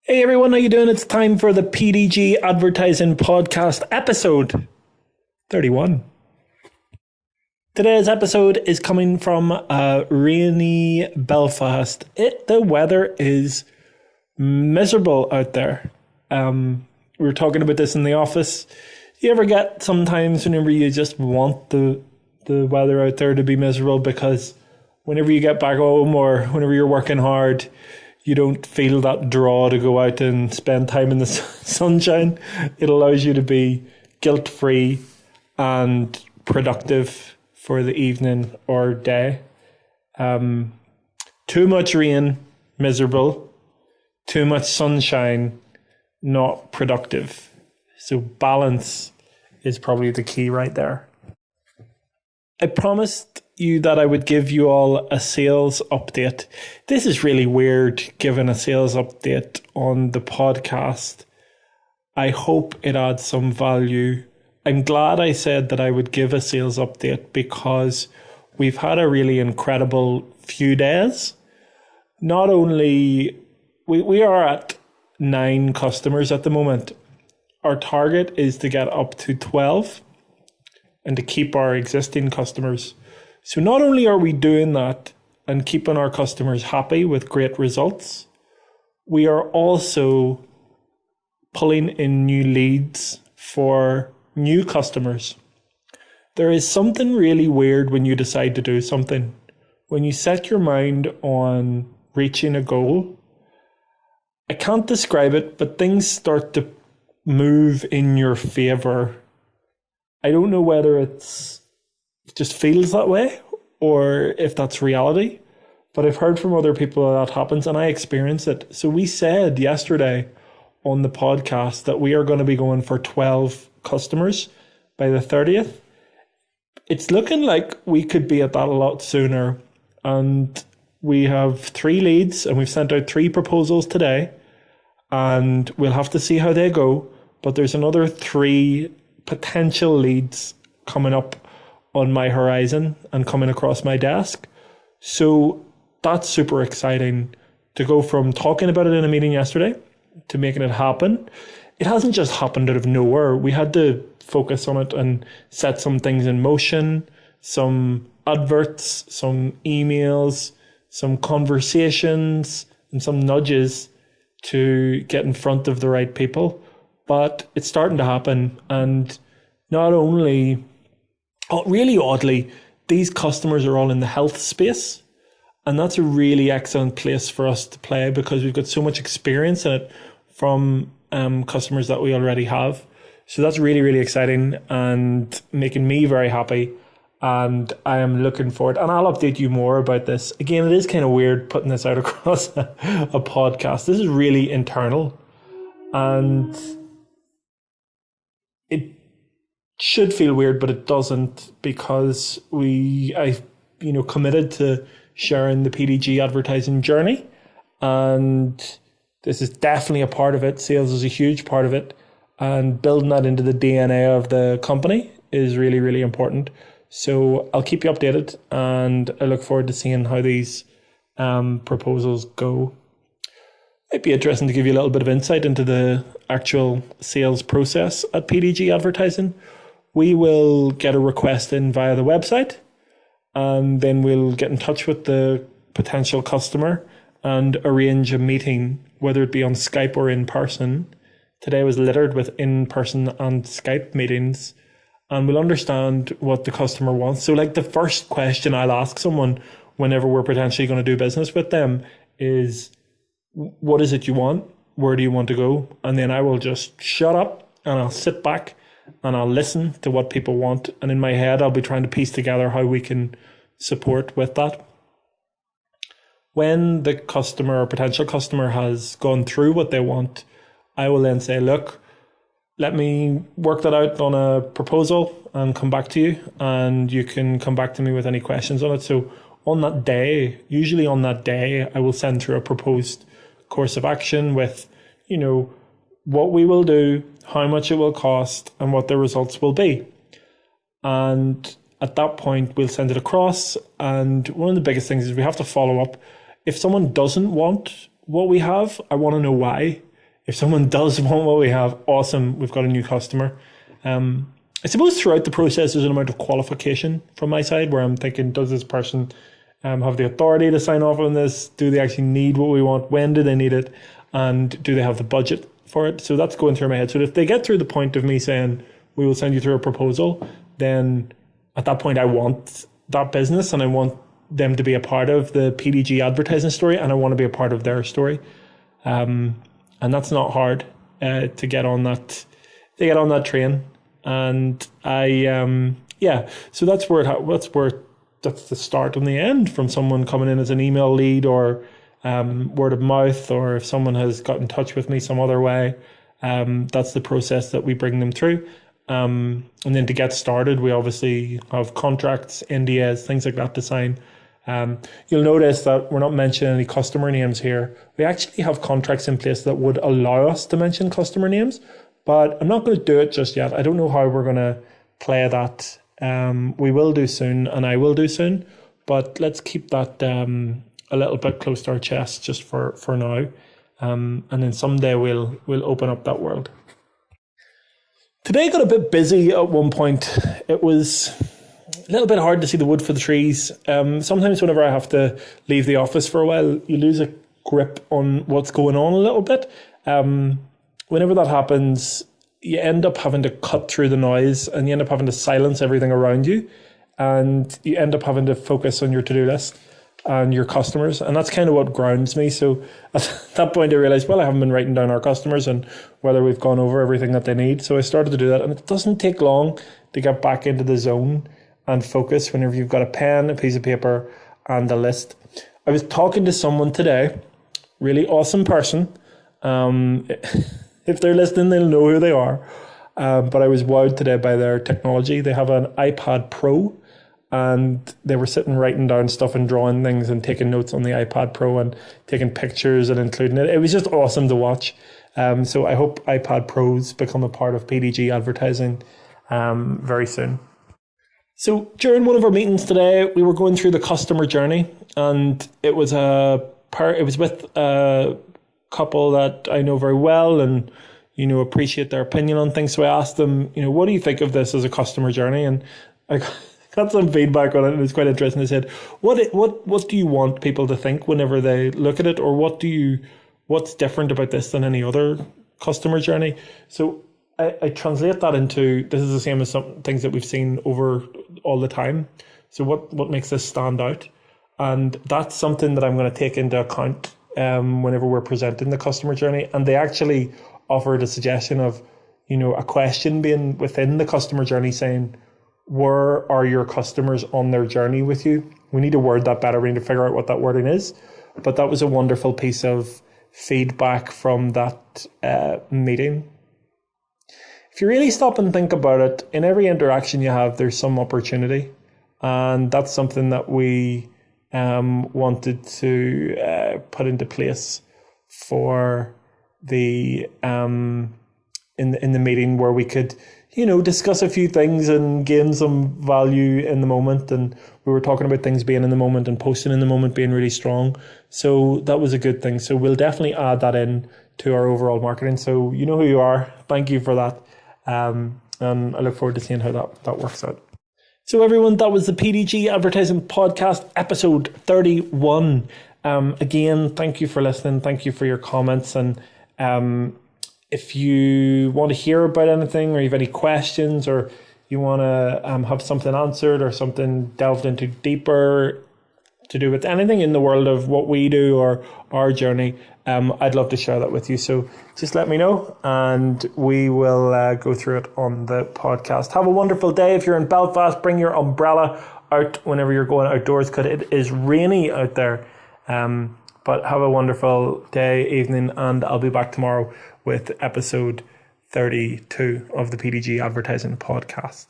Hey everyone, how you doing? It's time for the PDG Advertising Podcast episode 31. Today's episode is coming from rainy Belfast. The weather is miserable out there. We were talking about this in the office. You ever get sometimes whenever you just want the weather out there to be miserable because whenever you get back home or whenever you're working hard, you don't feel that draw to go out and spend time in the sunshine. It allows you to be guilt-free and productive for the evening or day. Too much rain, miserable. Too much sunshine, not productive. So balance is probably the key right there. I promised you that I would give you all a sales update. This is really weird, giving a sales update on the podcast. I hope it adds some value. I'm glad I said that I would give a sales update because we've had a really incredible few days. Not only, we are at 9 customers at the moment. Our target is to get up to 12 and to keep our existing customers. So not only are we doing that and keeping our customers happy with great results, we are also pulling in new leads for new customers. There is something really weird when you decide to do something. When you set your mind on reaching a goal, I can't describe it, but things start to move in your favor. I don't know whether it just feels that way or if that's reality, but I've heard from other people that happens and I experience it. So we said yesterday on the podcast that we are going to be going for 12 customers by the 30th. It's looking like we could be at that a lot sooner, and we have 3 leads and we've sent out 3 proposals today, and we'll have to see how they go, but there's another 3 potential leads coming up on my horizon and coming across my desk. So that's super exciting to go from talking about it in a meeting yesterday to making it happen. It hasn't just happened out of nowhere. We had to focus on it and set some things in motion, some adverts, some emails, some conversations, and some nudges to get in front of the right people. But it's starting to happen, and not only, really oddly, these customers are all in the health space, and that's a really excellent place for us to play because we've got so much experience in it from customers that we already have. So that's really, really exciting and making me very happy, and I am looking forward, and I'll update you more about this. Again, it is kind of weird putting this out across a podcast. This is really internal, and it should feel weird, but it doesn't, because I committed to sharing the PDG advertising journey, and this is definitely a part of it. Sales is a huge part of it, and building that into the DNA of the company is really, really important. So I'll keep you updated, and I look forward to seeing how these proposals go. It'd be interesting to give you a little bit of insight into the actual sales process at PDG Advertising. We will get a request in via the website, and then we'll get in touch with the potential customer and arrange a meeting, whether it be on Skype or in person. Today was littered with in-person and Skype meetings, and we'll understand what the customer wants. So like the first question I'll ask someone whenever we're potentially going to do business with them is, what is it you want? Where do you want to go? And then I will just shut up and I'll sit back and I'll listen to what people want. And in my head, I'll be trying to piece together how we can support with that. When the customer or potential customer has gone through what they want, I will then say, look, let me work that out on a proposal and come back to you. And you can come back to me with any questions on it. So on that day, usually on that day, I will send through a proposed course of action with, what we will do, how much it will cost, and what the results will be. And at that point, we'll send it across. And one of the biggest things is we have to follow up. If someone doesn't want what we have, I want to know why. if someone does want what we have, awesome, we've got a new customer. I suppose throughout the process, there's an amount of qualification from my side where I'm thinking, does this person have the authority to sign off on this? Do they actually need what we want? When do they need it? And do they have the budget for it? So that's going through my head. So if they get through the point of me saying, we will send you through a proposal, then at that point, I want that business and I want them to be a part of the PDG advertising story, and I want to be a part of their story. And that's not hard to get on that. They get on that train, and So that's that's the start and the end from someone coming in as an email lead or word of mouth, or if someone has got in touch with me some other way. That's the process that we bring them through. And then to get started, we obviously have contracts, NDAs, things like that to sign. You'll notice that we're not mentioning any customer names here. We actually have contracts in place that would allow us to mention customer names, but I'm not going to do it just yet. I don't know how we're going to play that. We will do soon, and I will do soon, but let's keep that a little bit close to our chest just for now. And then someday we'll open up that world. Today got a bit busy at one point. It was a little bit hard to see the wood for the trees. Sometimes whenever I have to leave the office for a while, you lose a grip on what's going on a little bit. Whenever that happens, you end up having to cut through the noise, and you end up having to silence everything around you, and you end up having to focus on your to-do list and your customers, and that's kind of what grounds me. So at that point I realized, well, I haven't been writing down our customers and whether we've gone over everything that they need. So I started to do that, and it doesn't take long to get back into the zone and focus whenever you've got a pen, a piece of paper, and a list. I was talking to someone today, really awesome person. If they're listening, they'll know who they are. But I was wowed today by their technology. They have an iPad Pro, and they were sitting writing down stuff and drawing things and taking notes on the iPad Pro and taking pictures and including it. It was just awesome to watch. So I hope iPad Pros become a part of PDG advertising very soon. So during one of our meetings today, we were going through the customer journey, and it was with a couple that I know very well and appreciate their opinion on things. So I asked them, what do you think of this as a customer journey? And I got some feedback on it, and it was quite interesting. They said, what do you want people to think whenever they look at it, or what's different about this than any other customer journey? So I translate that into, this is the same as some things that we've seen over all the time. So what makes this stand out? And that's something that I'm going to take into account whenever we're presenting the customer journey. And they actually offered a suggestion of, a question being within the customer journey saying, where are your customers on their journey with you? We need to word that better. We need to figure out what that wording is. But that was a wonderful piece of feedback from that meeting. If you really stop and think about it, in every interaction you have, there's some opportunity. And that's something that we wanted to put into place for the in the meeting, where we could discuss a few things and gain some value in the moment. And we were talking about things being in the moment and posting in the moment being really strong. So that was a good thing. So we'll definitely add that in to our overall marketing. So you know who you are. Thank you for that. And I look forward to seeing how that works out. So everyone, that was the PDG Advertising Podcast, episode 31. Again, thank you for listening. Thank you for your comments. And if you want to hear about anything, or you have any questions, or you want to have something answered or something delved into deeper to do with anything in the world of what we do or our journey, I'd love to share that with you. So just let me know, and we will go through it on the podcast. Have a wonderful day. If you're in Belfast, bring your umbrella out whenever you're going outdoors, because it is rainy out there. But have a wonderful day, evening, and I'll be back tomorrow with episode 32 of the PDG Advertising Podcast.